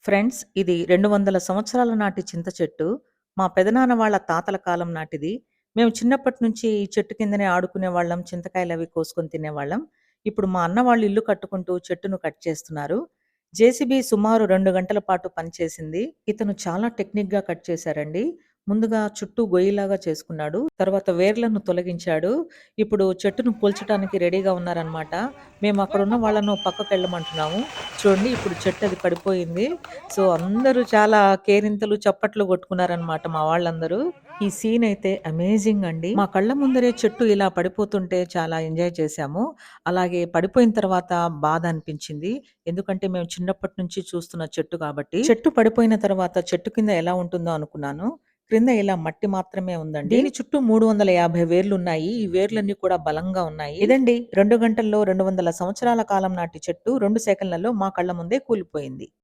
Friends, ఇది 200 సంవత్సరాల నాటి చింత చెట్టు. మా పెదనాన్న వాళ్ళ తాతల కాలం నాటిది. మేము చిన్నప్పటి నుంచి ఈ చెట్టు కిందనే ఆడుకునేవాళ్ళం. చింతకాయలవి కోసుకొని తినేవాళ్ళం. ఇప్పుడు మా అన్న వాళ్ళు ఇల్లు కట్టుకుంటూ చెట్టును కట్ చేస్తున్నారు. జేసీబీ సుమారు 2 గంటల పాటు పనిచేసింది. ఇతను చాలా టెక్నిక్‌గా కట్ చేశారండి. ముందుగా చుట్టూ గొయ్యిలాగా చేసుకున్నాడు. తర్వాత వేర్లను తొలగించాడు. ఇప్పుడు చెట్టును కూల్చటానికి రెడీగా ఉన్నారనమాట. మేము అక్కడున్న వాళ్ళను పక్కకెళ్ళమంటున్నాము. చూడండి, ఇప్పుడు చెట్టు అది పడిపోయింది. సో, అందరూ చాలా కేరింతలు, చప్పట్లు కొట్టుకున్నారనమాట మా వాళ్ళందరూ. ఈ సీన్ అయితే అమేజింగ్ అండి. మా కళ్ళ ముందరే చెట్టు ఇలా పడిపోతుంటే చాలా ఎంజాయ్ చేశాము. అలాగే పడిపోయిన తర్వాత బాధ అనిపించింది. ఎందుకంటే మేము చిన్నప్పటి నుంచి చూస్తున్న చెట్టు కాబట్టి. చెట్టు పడిపోయిన తర్వాత చెట్టు కింద ఎలా ఉంటుందో అనుకున్నాను. క్రింద ఇలా మట్టి మాత్రమే ఉందండి. దీని చుట్టూ 350 వేర్లున్నాయి. ఈ వేర్లన్నీ కూడా బలంగా ఉన్నాయి. ఇదండి 2 గంటల్లో 200 సంవత్సరాల కాలం నాటి చెట్టు 2 సెకన్లలో మా కళ్ళ ముందే కూలిపోయింది.